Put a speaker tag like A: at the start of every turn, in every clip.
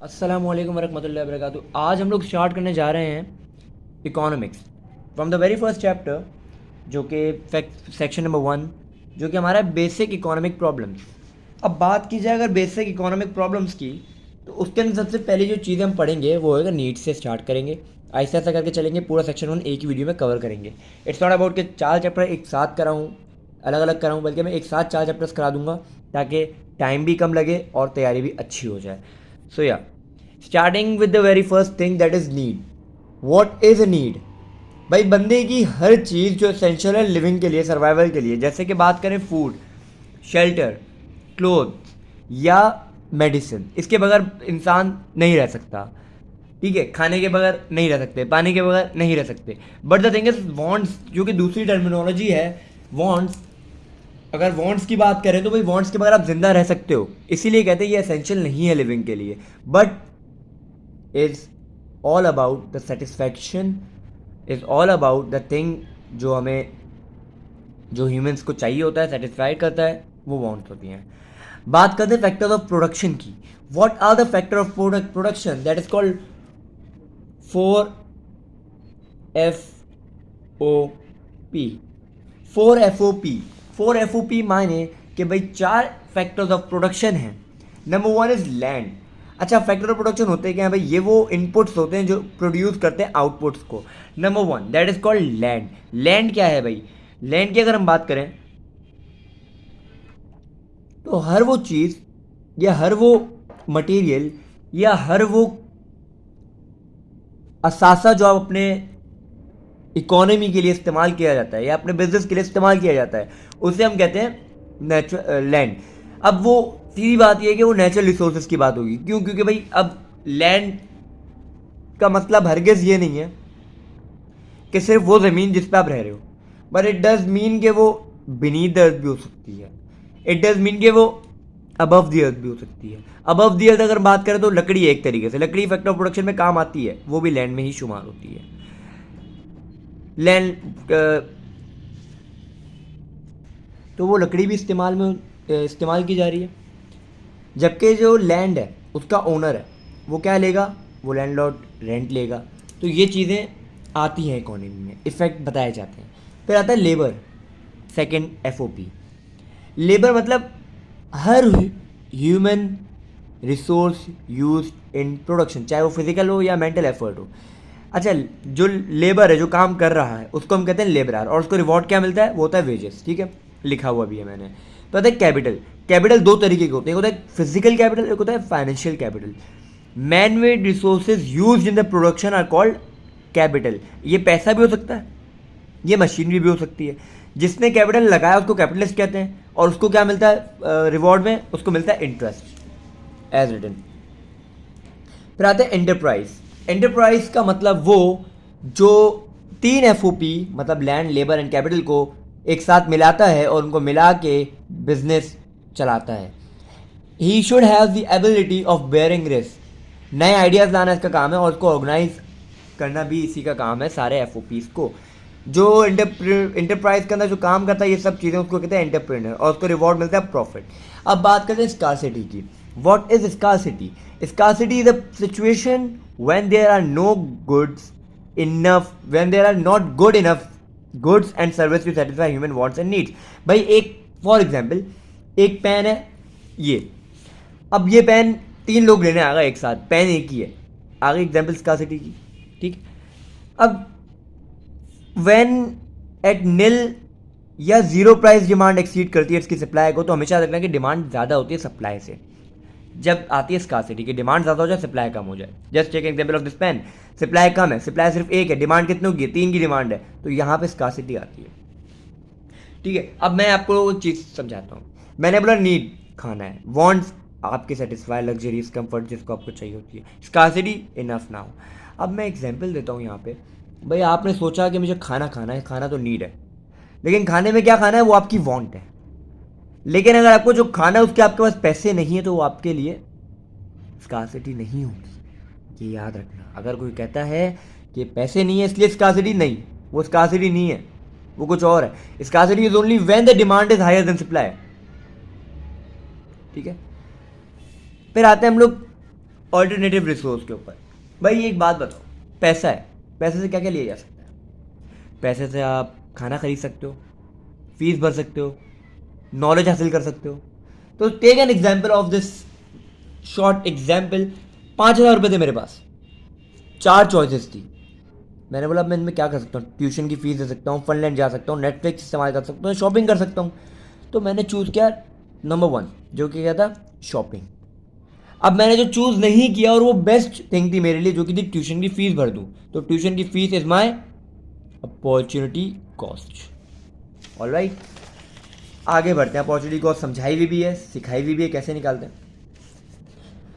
A: अस्सलाम वालेकुम वरहमतुल्लाहि वबरकातुहू। आज हम लोग स्टार्ट करने जा रहे हैं economics from the very first chapter, जो कि सेक्शन नंबर 1, जो कि हमारा बेसिक इकोनॉमिक प्रॉब्लम्स। अब बात की जाए अगर बेसिक इकोनॉमिक प्रॉब्लम्स की, तो उसके अंदर सबसे पहली जो चीज़ें हम पढ़ेंगे वो होगा नीड्स से स्टार्ट करेंगे। ऐसा ऐसा करके चलेंगे, पूरा सेक्शन 1 एक ही वीडियो में कवर करेंगे। इट्स नॉट अबाउट कि 4 चैप्टर एक साथ कराऊँ, अलग अलग कराऊँ, बल्कि मैं एक साथ 4 चैप्टर्स करा दूंगा ताकि टाइम भी कम लगे और तैयारी भी अच्छी हो जाए। सो या starting with the very first thing, that is need. What is a need? भाई बंदे की हर चीज़ जो एसेंशियल है लिविंग के लिए, सर्वाइवल के लिए, जैसे कि बात करें फूड, शेल्टर, क्लोथ या मेडिसिन, इसके बगैर इंसान नहीं रह सकता। ठीक है, खाने के बगैर नहीं रह सकते, पानी के बगैर नहीं रह सकते। But the thing is wants, जो कि दूसरी टर्मिनोलॉजी है वांट्स। अगर वांट्स की बात करें तो भाई वांट्स के बगैर आप जिंदा रह सकते हो, इसीलिए कहते हैं ये एसेंशियल नहीं है लिविंग के लिए। But is all about the satisfaction, is all about the thing जो हमें, जो ह्यूमंस को चाहिए होता है, सेटिस्फाइड करता है, वो वांट्स होती हैं। बात करते हैं फैक्टर्स ऑफ प्रोडक्शन की। What are the factor of production? That is called 4FOP। 4FOP 4FOP माने कि भाई 4 फैक्टर्स ऑफ प्रोडक्शन हैं। Number 1 is land. अच्छा, फैक्टर ऑफ प्रोडक्शन होते क्या है भाई? ये वो इनपुट्स होते हैं जो प्रोड्यूस करते हैं आउटपुट्स को। Number 1 that is called land. Land क्या है भाई? लैंड की अगर हम बात करें तो हर वो चीज़ या हर वो मटेरियल या हर वो असासा जो आप अपने इकोनॉमी के लिए इस्तेमाल किया जाता है या अपने बिजनेस के लिए इस्तेमाल किया जाता है, उसे हम कहते हैं नेचुरल लैंड। अब वो सीधी बात यह है कि वो नेचुरल रिसोर्सेज की बात होगी। क्यों? क्योंकि भाई अब लैंड का मतलब हरगिज ये नहीं है कि सिर्फ वो ज़मीन जिस पे आप रह रहे हो, बट इट डज मीन कि वो बीनीथ द अर्थ भी हो सकती है। इट डज मीन कि वो अबव द अर्थ भी हो सकती है। अबव द अर्थ अगर बात करें तो लकड़ी है, एक तरीके से लकड़ी फैक्टर ऑफ प्रोडक्शन में काम आती है, वो भी लैंड में ही शुमार होती है। लैंड तो वो लकड़ी भी इस्तेमाल की जा रही है, जबकि जो लैंड है उसका ओनर है वो क्या लेगा? वो लैंडलॉर्ड रेंट लेगा। तो ये चीज़ें आती हैं इकोनॉमी में, इफेक्ट बताए जाते हैं। फिर आता है लेबर, सेकेंड FOP। लेबर मतलब हर human resource use in production, चाहे वो फिजिकल हो या मेंटल एफर्ट हो। अच्छा, जो लेबर है, जो काम कर रहा है, उसको हम कहते हैं लेबरर, और उसको रिवॉर्ड क्या मिलता है? वो होता है वेजेस। ठीक है, लिखा हुआ भी है मैंने। तो आता है कैपिटल। कैपिटल दो तरीके के होते हैं, एक होता है फिजिकल कैपिटल, एक होता है financial capital. Man made resources use in the production are called capital. ये पैसा भी हो सकता है, ये मशीनरी भी हो सकती है। जिसने कैपिटल लगाया उसको कैपिटलिस्ट कहते हैं, और उसको क्या मिलता है रिवॉर्ड में? उसको मिलता है इंटरेस्ट एज रिटन। फिर आते हैं एंटरप्राइज। एंटरप्राइज का मतलब वो जो 3 FOP मतलब लैंड, लेबर एंड कैपिटल को एक साथ मिलाता है और उनको मिला के बिजनेस चलाता है। He should have the ability of bearing risk. नए आइडियाज़ लाना इसका काम है, और उसको ऑर्गेनाइज करना भी इसी का काम है, सारे FOPs को। जो इंटरप्राइज के अंदर जो काम करता है ये सब चीज़ें, उसको कहते हैं एंटरप्रेन्योर, और उसको रिवॉर्ड मिलता है प्रॉफिट। अब बात करते हैं स्कार्सिटी की। What is scarcity? Scarcity is a situation when there are no goods enough, when there are not good enough goods and service to satisfy human wants and needs. भाई एक for example, एक pen है ये, अब ये pen 3 लोग लेने आ गए एक साथ, पेन एक ही है, आगे एग्जाम्पल स्कार्सिटी की। ठीक, अब व्हेन एट नील या जीरो प्राइस डिमांड एक्सीड करती है इसकी सप्लाई को, तो हमेशा रखना कि डिमांड ज़्यादा होती है सप्लाई से। जब आती है स्कार्सिटी की, डिमांड ज़्यादा हो जाए, सप्लाई कम हो जाए। Just take example of this pen, supply कम है, सप्लाई सिर्फ एक है, डिमांड कितनों की है? 3 की डिमांड है, तो यहाँ पे स्कार्सिटी आती है। ठीक है, अब मैं आपको एक चीज़ समझाता हूँ। मैंने बोला नीड खाना है, वॉन्ट्स आपके सेटिस्फाई, लग्जरीज, कंफर्ट जिसको आपको चाहिए होती है, स्कार्सिटी इनफ ना हो। अब मैं एग्जाम्पल देता हूँ यहाँ पे। भाई आपने सोचा कि मुझे खाना खाना है, खाना तो नीड है, लेकिन खाने में क्या खाना है वो आपकी वांट है। लेकिन अगर आपको जो खाना है उसके आपके पास पैसे नहीं है, तो वो आपके लिए स्कार्सिटी नहीं होगी। ये याद रखना। अगर कोई कहता है कि पैसे नहीं है इसलिए स्कार्सिटी, नहीं, वो स्कार्सिटी नहीं है, वो कुछ और है। Scarcity is only when the demand is higher than supply. ठीक है, फिर आते हैं हम लोग ऑल्टरनेटिव रिसोर्स के ऊपर। भाई एक बात बताओ, पैसा है, पैसे से क्या क्या लिया जा सकता है? पैसे से आप खाना खरीद सकते हो, फीस भर सकते हो, नॉलेज हासिल कर सकते हो। तो take an example of this short example. 5,000 रुपये थे मेरे पास, 4 चॉइसेस थी। मैंने बोला मैं इनमें क्या कर सकता हूँ? ट्यूशन की फीस दे सकता हूँ, फनलैंड जा सकता हूँ, नेटफ्लिक्स इस्तेमाल कर सकता हूँ, शॉपिंग कर सकता हूँ। तो मैंने चूज़ किया नंबर 1, जो कि क्या था? शॉपिंग। अब मैंने जो चूज़ नहीं किया, और वो बेस्ट थिंग थी मेरे लिए, जो कि थी ट्यूशन की फीस भर दूँ। तो ट्यूशन की fees is my opportunity cost. Alright, आगे बढ़ते हैं। अपॉर्चुनिटी कॉस्ट समझाई भी है, सिखाई भी है, कैसे निकालते हैं।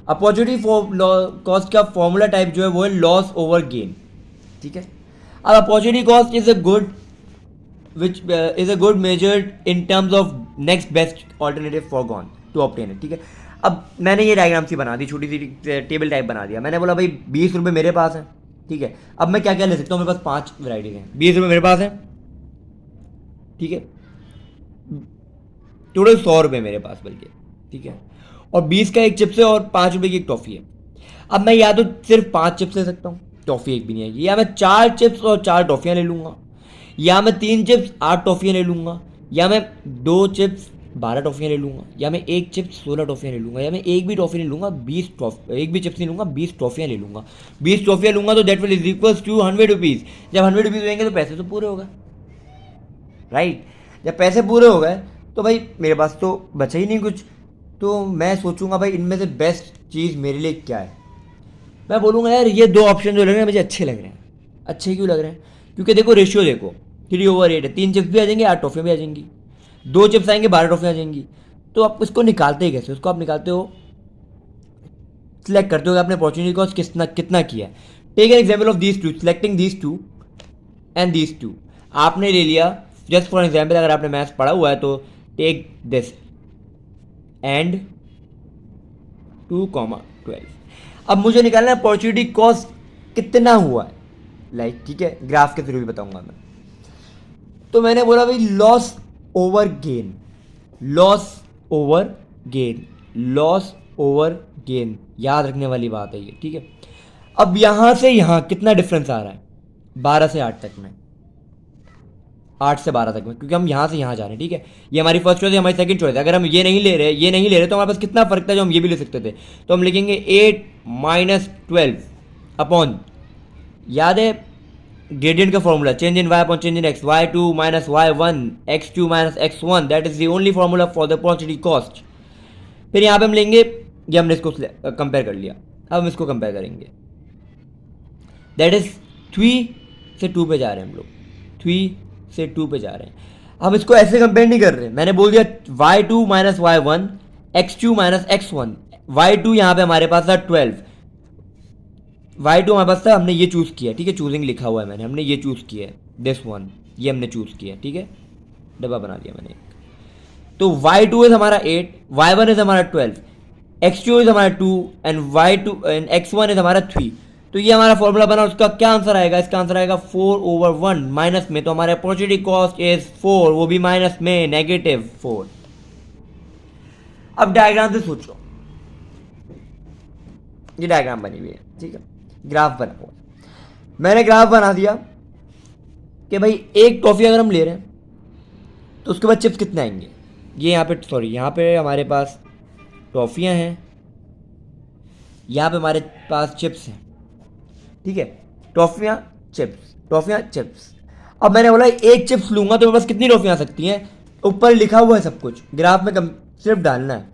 A: अपॉर्चुनिटी कॉस्ट का फॉर्मूला टाइप जो है वो है लॉस ओवर गेन, ठीक है। अब opportunity cost is a good which is a good measured in terms of next best alternative for gone to obtain it, ठीक है। अब मैंने ये डायग्राम सी बना दी, छोटी सी टेबल टाइप बना दिया। मैंने बोला भाई 20 रुपये मेरे पास है, ठीक है। अब मैं क्या क्या ले सकता हूँ? मेरे पास 5 वैराइटीज हैं। 20 रुपये मेरे पास है, ठीक है। टोटल 100 रुपये मेरे पास बल्कि, ठीक है। और 20 का एक चिप्स है और 5 रुपये की एक टॉफ़ी है। अब मैं या तो सिर्फ 5 चिप्स ले सकता हूँ, टॉफ़ी एक भी नहीं आएगी, या मैं 4 चिप्स और 4 टॉफ़ियाँ ले लूँगा, या मैं 3 चिप्स 8 टॉफ़ियाँ ले लूँगा, या मैं 2 चिप्स 12 टॉफ़ियाँ ले लूँगा, या मैं 1 चिप्स 16 टॉफ़ियाँ ले लूँगा, या मैं एक भी टॉफ़ी नहीं लूँगा, 1 भी चिप्स नहीं लूँगा, 20 टॉफ़ियाँ ले लूँगा। 20 टॉफ़ियाँ लूँगा तो that will is equals to 100 rupees. जब 100 रुपीज़ होंगे तो पैसे तो पूरे होगा, राइट। जब पैसे पूरे हो गए तो भाई मेरे पास तो बचा ही नहीं कुछ। तो मैं सोचूंगा भाई इनमें से बेस्ट चीज़ मेरे लिए क्या है। मैं बोलूँगा यार ये 2 ऑप्शन जो लग रहे हैं मुझे अच्छे लग रहे हैं। अच्छे क्यों लग रहे हैं? क्योंकि देखो रेशियो देखो, 3/8 है। 3 चिप्स भी आ जाएंगे, 8 टॉफ़ियाँ भी आ जाएंगी। 2 चिप्स आएंगे, 12 टॉफ़ियाँ आ जाएंगी। तो आप इसको निकालते ही कैसे? उसको आप निकालते हो, सिलेक्ट करते हो कि आपने अपॉर्चुनिटी कॉस्ट कितना कितना किया है। Take an example of these two, selecting these two and these two. आपने ले लिया, जस्ट फॉर एग्जाम्पल, अगर आपने मैथ्स पढ़ा हुआ है तो टेक दिस एंड 2,12। अब मुझे निकालना है अपॉर्चुनिटी कॉस्ट कितना हुआ है, लाइक, ठीक है, ग्राफ के थ्रू भी बताऊंगा मैं। तो मैंने बोला भाई loss over gain, loss over gain, loss over gain, याद रखने वाली बात है ये, ठीक है। अब यहां से यहां कितना डिफरेंस आ रहा है? 12 से 8 तक में, 8 से 12 तक में, क्योंकि हम यहाँ से यहाँ जा रहे हैं, ठीक है। ये हमारी फर्स्ट चॉइस है, हमारी सेकंड चॉइस है। अगर हम ये नहीं ले रहे तो हमारे पास कितना फर्क था जो हम ये भी ले सकते थे। तो हम लिखेंगे 8 - 12 अपॉन, याद है ग्रेडियंट का formula, change in y upon change in x, y2 - y1 x2 - x1, that is the only formula for the opportunity cost. फिर यहाँ पे हम लेंगे, ये हमने इसको कंपेयर कर लिया, अब हम इसको कंपेयर करेंगे, दैट इज 3 से 2 पे जा रहे हैं हम लोग, 3 से 2 पे जा रहे हैं। हम इसको ऐसे कंपेयर नहीं कर रहे, मैंने बोल दिया y2 - y1 x2 - x1, y2 यहाँ पे हमारे पास था 12, y2 हमारे पास था, हमने ये चूज़ किया, ठीक है, चूजिंग लिखा हुआ है मैंने, हमने ये चूज़ किया है, दिस वन, ये हमने चूज़ किया, ठीक है, डब्बा बना दिया मैंने एक। तो y2 इज हमारा 8, y1 इज हमारा 12, x2 इज हमारा 2 and y2 and x1 is हमारा 3। तो ये हमारा फॉर्मूला बना, उसका क्या आंसर आएगा? इसका आंसर आएगा 4/1, माइनस में, तो हमारे अपॉर्चुनिटी कॉस्ट इज 4, वो भी माइनस में, -4। अब डायग्राम से सोचो, ये डायग्राम बनी हुई है, ठीक है, ग्राफ बना हुआ। मैंने ग्राफ बना दिया कि भाई एक टॉफी अगर हम ले रहे हैं तो उसके बाद चिप्स कितने आएंगे। ये यहाँ पे, सॉरी, यहाँ पे हमारे पास टॉफियाँ हैं, यहाँ पे हमारे पास चिप्स हैं, ठीक है, टॉफियाँ चिप्स, टॉफियाँ चिप्स। अब मैंने बोला एक चिप्स लूंगा तो मेरे पास कितनी टॉफियाँ आ सकती हैं? ऊपर लिखा हुआ है सब कुछ, ग्राफ में सिर्फ डालना है।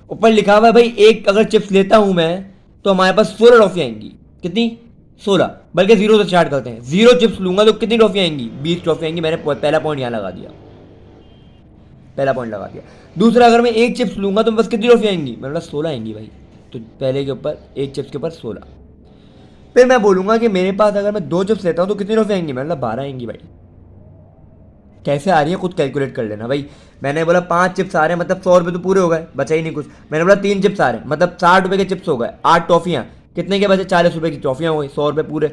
A: ऊपर लिखा हुआ है भाई एक अगर चिप्स लेता हूँ मैं तो हमारे पास 16 टॉफियाँ आएंगी। कितनी? 16, बल्कि 0 से स्टार्ट करते हैं। 0 चिप्स लूंगा तो कितनी टॉफियाँ आएंगी? 20 टॉफियाँ आएंगी। मैंने पहला पॉइंट यहाँ लगा दिया, पहला पॉइंट लगा दिया। दूसरा, अगर मैं एक चिप्स लूंगा तो बस कितनी टॉफियाँ आएंगी? मेरे पास 16 आएंगी भाई। तो पहले के ऊपर एक चिप्स के ऊपर 16। फिर मैं बोलूंगा कि मेरे पास अगर मैं 2 चिप्स लेता हूँ तो कितनी टॉफियाँ आएंगी? मतलब 12 आएंगी भाई। कैसे आ रही है खुद कैलकुलेट कर लेना भाई। मैंने बोला 5 चिप्स आ रहे हैं मतलब 100 रुपये तो पूरे हो गए, बचा ही नहीं कुछ। मैंने बोला 3 चिप्स आ रहे हैं मतलब 60 रुपये के चिप्स हो गए। 8 टॉफियाँ कितने के बचे? 40 रुपये की टॉफियाँ हो गई, 100 रुपये पूरे।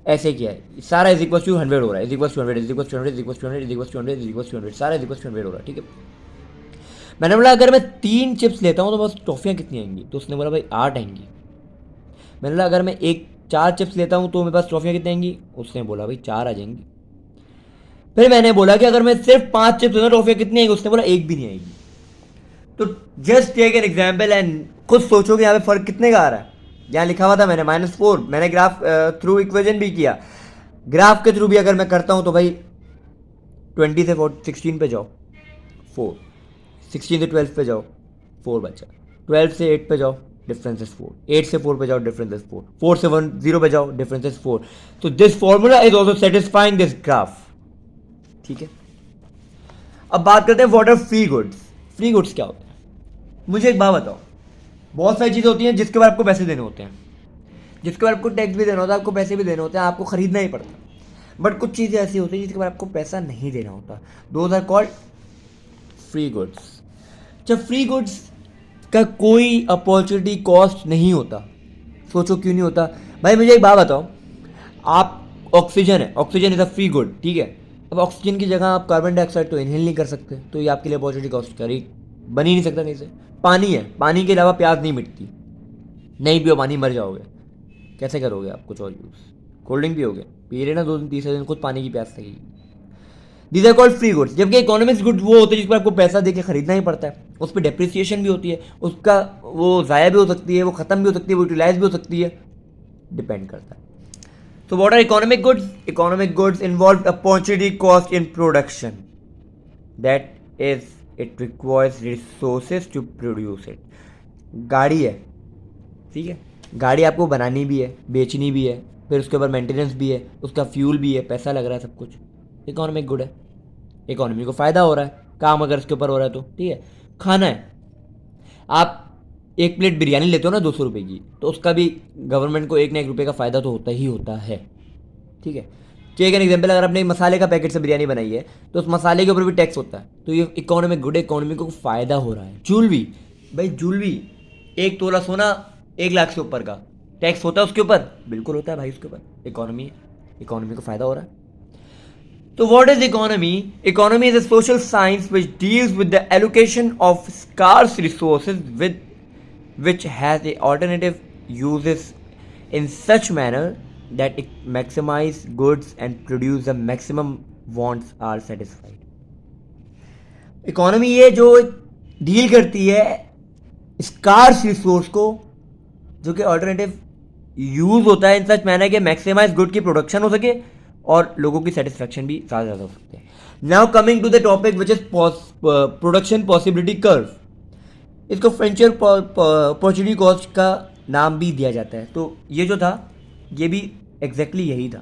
A: ऐसे किया है सारा, इज इक्वल टू 100 हो रहा है, is equal to 100, is equal to 100, is equal to 100, is equal to 100, is equal to 100, सारा इज इक्वल टू 100 हो रहा है, ठीक है। मैंने बोला अगर मैं 3 चिप्स लेता हूँ तो बस टॉफियाँ कितनी आएंगी? तो उसने बोला भाई 8 आएंगी। मैंने बोला अगर मैं 4 चिप्स लेता हूँ तो मेरे पास ट्रॉफियाँ कितनी आएंगी? उसने बोला भाई 4 आ जाएंगी। फिर मैंने बोला कि अगर मैं सिर्फ 5 चिप्स लूँ ट्रॉफियाँ कितनी आएंगी? उसने बोला 1 भी नहीं आएगी। तो जस्ट टेक एन एग्जाम्पल एंड खुद सोचो कि यहाँ पे फर्क कितने का आ रहा है। यहाँ लिखा हुआ था मैंने -4, मैंने ग्राफ थ्रू इक्वेशन भी किया, ग्राफ के थ्रू भी अगर मैं करता हूँ तो भाई 20 से 16 पे जाओ 4, 16 से 12 पे जाओ 4 बचा, 12 से 8 पे जाओ डिफरेंस इज 4, 8 से 4 पे जाओ डिफरेंस इज 4, 4 से 0 पे जाओ डिफरेंस इज 4। तो this formula is also satisfying this graph. ठीक है, अब बात करते हैं what are free goods. Free goods क्या होता है? मुझे एक बात बताओ, बहुत सारी चीज़ें होती हैं जिसके बाद आपको पैसे देने होते हैं, जिसके बाद आपको टैक्स भी देना होता है, आपको पैसे भी देने होते हैं, आपको खरीदना ही पड़ता है। बट कुछ चीज़ें ऐसी होती हैं जिसके बाद आपको पैसा नहीं देना होता, those are called free goods. जब फ्री गुड्स का कोई अपॉर्चुनिटी कॉस्ट नहीं होता, सोचो क्यों नहीं होता भाई? मुझे एक बात बताओ, आप ऑक्सीजन है, oxygen is a free good, ठीक है। अब ऑक्सीजन की जगह आप कार्बन डाइऑक्साइड तो इनहेल नहीं कर सकते, तो ये आपके लिए अपॉर्चुनिटी कॉस्ट करी बन ही नहीं सकता कहीं से। पानी है, पानी के अलावा प्यास नहीं मिटती, नहीं पियो पानी मर जाओगे, कैसे करोगे आप कुछ और यूज़? कोल्ड ड्रिंक पियोगे, पी लेना 2 दिन 3 दिन, खुद पानी की प्यास लगेगी। These are called free goods. जबकि इकोनॉमिक्स गुड्स वो होते हैं जिस पर आपको पैसा दे के खरीदना ही पड़ता है, उस पर डेप्रिसिएशन भी होती है, उसका वो ज़ाया भी हो सकती है, वो ख़त्म भी हो सकती है, वो यूटिलाइज भी हो सकती है, डिपेंड करता है। तो what are economic goods? Economic goods involve opportunity cost in production, that is it requires resources to produce it. गाड़ी है, ठीक है, गाड़ी आपको बनानी भी है, बेचनी भी है, फिर उसके ऊपर मेंटेनेंस भी है, उसका फ्यूल भी है, पैसा लग रहा है, सब कुछ इकोनॉमिक गुड है। इकोनॉमी को फ़ायदा हो रहा है, काम अगर इसके ऊपर हो रहा है तो ठीक है। खाना है, आप 1 प्लेट बिरयानी लेते हो ना 200 रुपये की, तो उसका भी गवर्नमेंट को 1 ना 1 रुपये का फ़ायदा तो होता ही होता है, ठीक है। टेक एन एग्जाम्पल, अगर आपने मसाले का पैकेट से बिरयानी बनाई है तो उस मसाले के ऊपर भी टैक्स होता है, तो ये इकोनॉमिक गुड है, इकोनॉमी को फ़ायदा हो रहा है। ज्वेलरी, भाई ज्वेलरी 1 तोला सोना 1 लाख से ऊपर का टैक्स होता है उसके ऊपर, बिल्कुल होता है भाई, उसके ऊपर इकोनॉमी है, इकोनॉमी को फ़ायदा हो रहा है। तो what is economy? Economy is a social science which deals with the allocation of scarce resources with which has a alternative uses in such manner that it maximize goods and produce the maximum wants are satisfied. Economy ये जो deal करती है scars resource को, जो कि alternative use होता है इन such manner के मैक्सिमाइज गुड की प्रोडक्शन हो सके और लोगों की सेटिस्फैक्शन भी ज़्यादा हो सकते हैं। Now coming to the topic which is production possibility curve. इसको फ्रेंचियर अपॉर्चुनिटी कॉस्ट का नाम भी दिया जाता है। तो ये जो था ये भी एग्जैक्टली यही था।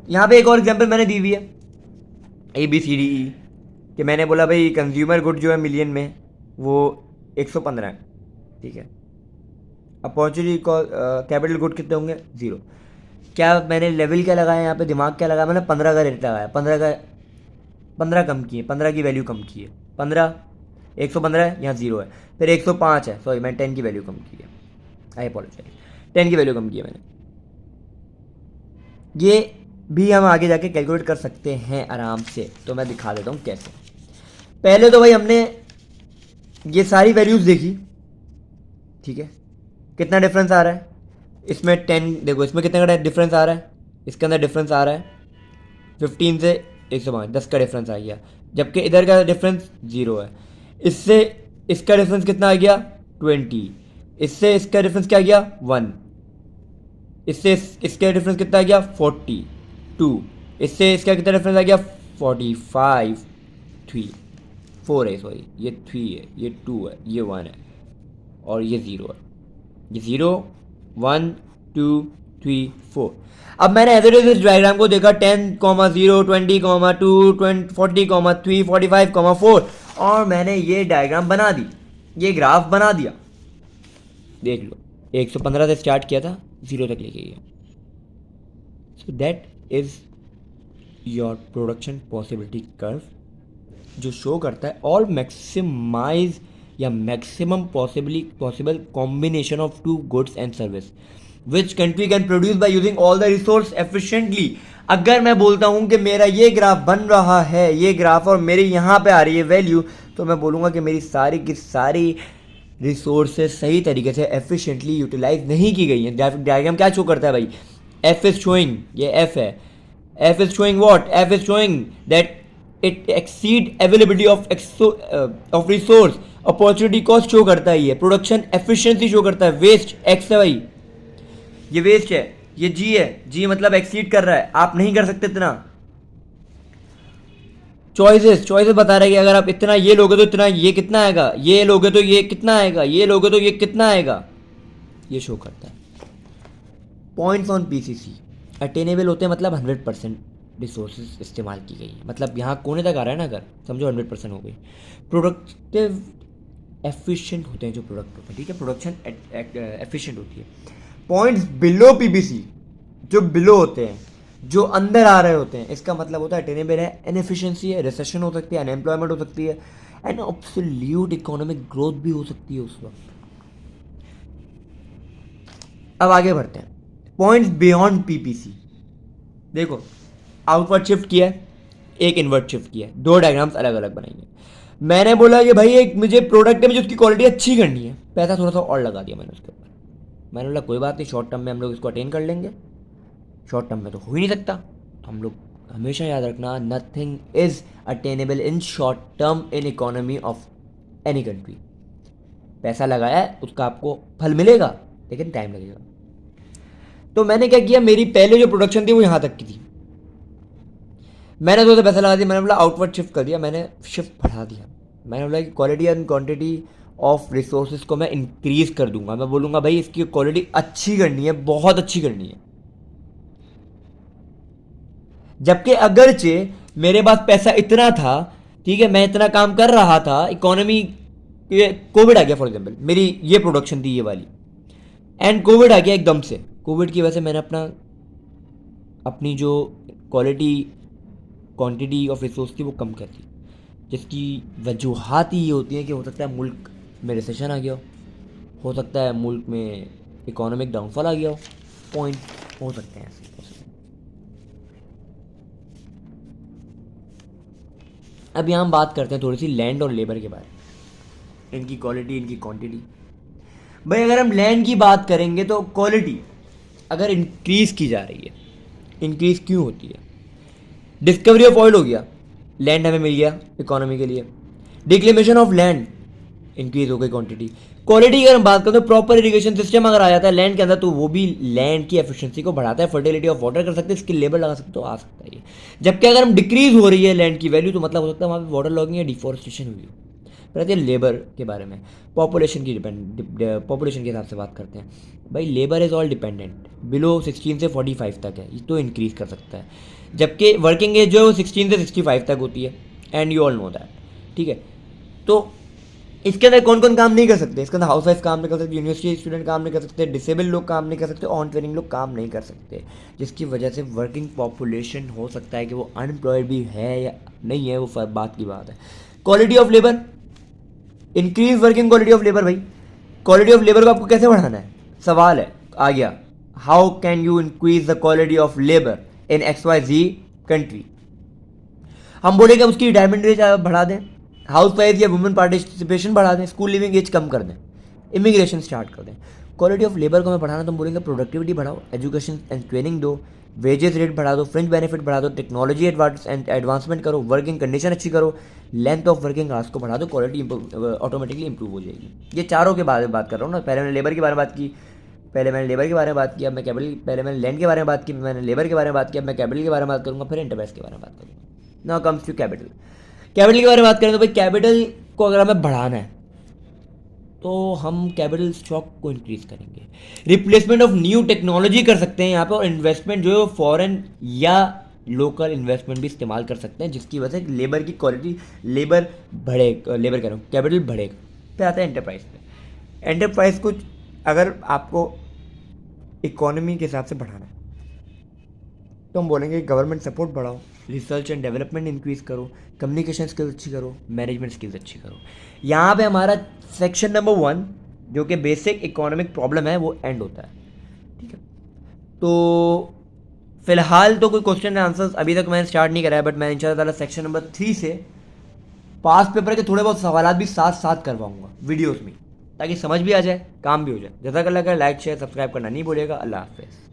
A: यहाँ पे एक और एग्जांपल मैंने दी हुई है ABCDE, कि मैंने बोला भाई कंज्यूमर गुड जो है मिलियन में वो 115 है, ठीक है। अपॉर्चुनिटी कैपिटल गुड कितने होंगे? 0। क्या मैंने लेवल क्या लगाया यहाँ पे, दिमाग क्या लगाया मैंने? 15 का रेट लगाया, 15 कम किए, 15 की वैल्यू कम की है, 115 है, यहाँ 0 है, फिर 105 है, सॉरी मैंने 10 की वैल्यू कम की है, आई अपोलोजाइज, 10 की वैल्यू कम की है मैंने। ये भी हम आगे जाके कैलकुलेट कर सकते हैं आराम से, तो मैं दिखा देता हूँ कैसे। पहले तो भाई हमने ये सारी वैल्यूज़ देखी, ठीक है, कितना डिफरेंस आ रहा है इसमें 10, देखो इसमें कितने का डिफरेंस आ रहा है, इसके अंदर डिफरेंस आ रहा है 15 से 105, 10 का डिफरेंस आ गया, जबकि इधर का डिफरेंस 0 है। इससे इसका डिफरेंस कितना आ गया? 20। इससे इसका डिफरेंस क्या आ गया? 1। इससे इसका डिफरेंस कितना आ गया? 42। इससे इसका कितना डिफरेंस आ गया? 45। 4 है, सॉरी ये 3 है, ये 2 है, ये 1 है और ये 0 है, ये 0 1 2 3 4। अब मैंने एज इस डायग्राम को देखा 10, 0, 20, 2, 40, 3, 45, 4 और मैंने ये डायग्राम बना दी, ये ग्राफ बना दिया। देख लो 115 से स्टार्ट किया था, 0 तक लेके गया। So that is your production possibility curve, जो शो करता है ऑल मैक्सिमाइज या maximum possible combination of 2 goods and service which country can produce by using all the resource efficiently. अगर मैं बोलता हूं कि मेरा ये ग्राफ बन रहा है, ये ग्राफ, और मेरी यहाँ पे आ रही है वैल्यू, तो मैं बोलूँगा कि मेरी सारी की सारी रिसोर्सेज सही तरीके से एफिशिएंटली यूटिलाइज नहीं की गई हैं। डायग्राम क्या शो करता है भाई? एफ इज शोइंग, ये एफ है, F is showing what? F is showing that it exceed availability of resource, opportunity cost show करता है, ये प्रोडक्शन एफिशिएंसी शो करता है, वेस्ट एक्स है भाई, ये वेस्ट है, ये जी है, जी मतलब एक्सीड कर रहा है, आप नहीं कर सकते इतना। चॉइसेस बता रहा है कि अगर आप इतना ये लोगे तो इतना ये कितना आएगा, ये लोगे तो ये कितना आएगा, ये लोगे तो ये कितना आएगा, ये शो करता है। पॉइंट्स ऑन पीसीसी अटेनेबल होते हैं, मतलब 100% रिसोर्सेज इस्तेमाल की गई है, मतलब यहाँ कोने तक आ रहा है ना, अगर समझो 100% हो गई। प्रोडक्टिव एफिशिएंट होते हैं जो प्रोडक्ट होते हैं, ठीक है, प्रोडक्शन एफिशिएंट होती है। पॉइंट्स बिलो पीबीसी, जो बिलो होते हैं, जो अंदर आ रहे होते हैं, इसका मतलब होता है अटेनेबल है, इनएफिशिएंसी है, रिसेशन हो सकती है, अनएम्प्लॉयमेंट हो सकती है, एंड एब्सोल्यूट इकोनॉमिक ग्रोथ भी हो सकती है उस वक्त। अब आगे बढ़ते हैं, पॉइंट्स बियॉन्ड पीपीसी। देखो, आउटवर्ड शिफ्ट किया है, एक इनवर्ट शिफ्ट किया है, दो डायग्राम्स अलग अलग बनाएंगे। मैंने बोला कि भाई एक मुझे प्रोडक्ट है, मुझे उसकी क्वालिटी अच्छी करनी है, पैसा थोड़ा सा और लगा दिया मैंने उसके ऊपर। मैंने बोला कोई बात नहीं, शॉर्ट टर्म में हम लोग इसको अटेन कर लेंगे, शॉर्ट टर्म में तो हो ही नहीं सकता। तो हम लोग हमेशा याद रखना, nothing is attainable in short term in economy of any country. पैसा लगाया है, उसका आपको फल मिलेगा, लेकिन टाइम लगेगा। तो मैंने क्या किया, मेरी पहले जो प्रोडक्शन थी वो यहाँ तक की थी, मैंने तो पैसा लगा दिया, मैंने बोला आउटवर्ड शिफ्ट कर दिया, मैंने शिफ्ट बढ़ा दिया। मैंने बोला कि quality and quantity of resources को मैं इंक्रीज कर दूंगा, मैं बोलूँगा भाई इसकी क्वालिटी अच्छी करनी है, बहुत अच्छी करनी है। जबकि अगरचे मेरे पास पैसा इतना था, ठीक है, मैं इतना काम कर रहा था, इकोनॉमी, कोविड आ गया फॉर एग्जांपल, मेरी ये प्रोडक्शन थी ये वाली, एंड कोविड आ गया एकदम से। कोविड की वजह से मैंने अपनी जो क्वालिटी क्वांटिटी ऑफ रिसोर्स थी वो कम कर दी, जिसकी वजूहात ही ये होती है कि हो सकता है मुल्क में रिसेशन आ गया हो सकता है मुल्क में इकोनॉमिक डाउनफॉल आ गया हो, पॉइंट हो सकते हैं ऐसे। अब यहाँ हम बात करते हैं थोड़ी सी लैंड और लेबर के बारे में, इनकी क्वालिटी, इनकी क्वांटिटी। भाई अगर हम लैंड की बात करेंगे तो क्वालिटी अगर इंक्रीज़ की जा रही है, इंक्रीज़ क्यों होती है? डिस्कवरी ऑफ ऑयल हो गया, लैंड हमें मिल गया इकोनॉमी के लिए, डिक्लेमेशन ऑफ लैंड, इंक्रीज हो गई क्वांटिटी। क्वालिटी अगर हम बात करें तो प्रॉपर इरिगेशन सिस्टम अगर आ जाता है लैंड के अंदर, तो वो भी लैंड की एफिशिएंसी को बढ़ाता है, फर्टिलिटी ऑफ वाटर कर सकते हैं, स्किल लेबर लगा सकते हैं, तो आ सकता है ये। जबकि अगर हम डिक्रीज हो रही है लैंड की वैल्यू, तो मतलब हो सकता है वहाँ पे वाटर लॉगिंग या डिफॉरेस्टेशन हुई हो। रहती है लेबर के बारे में, पॉपुलेशन के हिसाब से बात करते हैं। भाई labour is all dependent, below 16 से 45 तक है, ये तो इंक्रीज़ कर सकता है, जबकि वर्किंग एज जो है वो 16 से 65 तक होती है, and you all know that, ठीक है। तो इसके अंदर कौन कौन काम नहीं कर सकते? इसके अंदर हाउस वाइफ काम नहीं कर सकते, यूनिवर्सिटी स्टूडेंट काम नहीं कर सकते, डिसेबल लोग काम नहीं कर सकते, ऑन ट्रेनिंग लोग काम नहीं कर सकते, जिसकी वजह से वर्किंग पॉपुलेशन हो सकता है कि वो अनएम्प्लॉयड भी है या नहीं है, वो बात की बात है। Quality of labour, increase working quality of labour. भाई क्वालिटी ऑफ लेबर को आपको कैसे बढ़ाना है? सवाल है आ गया, how can you increase the quality of labour in XYZ country? हम बोलेंगे उसकी रिटायरमेंट एज बढ़ा दें, हाउस वाइफ या वुमेन पार्टिसिपेशन बढ़ा दें, स्कूल लिविंग एज कम कर दें, इमिग्रेशन स्टार्ट कर दें। क्वालिटी ऑफ लेबर को हमें बढ़ाना, तो हम बोलेंगे प्रोडक्टिविटी बढ़ाओ, एजुकेशन एंड ट्रेनिंग दो, वेजेस रेट बढ़ा दो, फ्रिंज बेनिफिट बढ़ा दो, टेक्नोलॉजी एडवांसमेंट करो, वर्किंग कंडीशन अच्छी करो, लेंथ ऑफ वर्किंग आवर्स को बढ़ा दो, क्वालिटी ऑटोमेटिकली इंप्रूव हो जाएगी। ये चारों के बारे में बात कर रहा हूँ ना, पहले मैंने लेबर के बारे में बात की, पहले मैंने लेबर के बारे में बात किया, मैं कैपिटल, पहले मैंने लैंड के बारे में बात की, मैंने लेबर के बारे में बात किया, मैं कैपिटल के बारे में बात करूँगा, फिर एंटरप्राइज के बारे में बात करूँगा। Now comes to capital. Capital के बारे में बात करें तो भाई कैपिटल को अगर हमें बढ़ाना है तो हम कैपिटल स्टॉक को इंक्रीज करेंगे, रिप्लेसमेंट ऑफ न्यू टेक्नोलॉजी कर सकते हैं यहाँ पे, और इन्वेस्टमेंट जो है फॉरेन या लोकल इन्वेस्टमेंट भी इस्तेमाल कर सकते हैं, जिसकी वजह से लेबर की क्वालिटी, लेबर कह रहा हूँ, कैपिटल बढ़ेगा। फिर आता है एंटरप्राइज पे। एंटरप्राइज को अगर आपको इकोनॉमी के हिसाब से बढ़ाना है तो हम बोलेंगे गवर्नमेंट सपोर्ट बढ़ाओ, रिसर्च एंड डेवलपमेंट इंक्रीज़ करो, कम्युनिकेशन स्किल्स अच्छी करो, मैनेजमेंट स्किल्स अच्छी करो। यहाँ पे हमारा सेक्शन नंबर 1 जो कि बेसिक इकोनॉमिक प्रॉब्लम है वो एंड होता है, ठीक है। तो फिलहाल तो कोई क्वेश्चन एंड आंसर्स अभी तक मैंने स्टार्ट नहीं करा है, बट मैं इंशाल्लाह ताला सेक्शन नंबर 3 से पास पेपर के थोड़े बहुत सवाल भी साथ साथ करवाऊँगा वीडियोज़ में, ताकि समझ भी आ जाए, काम भी हो जाए। जज़ाकल्लाह खैर, लाइक शेयर सब्सक्राइब करना नहीं भूलिएगा। अल्लाह हाफ़िज़।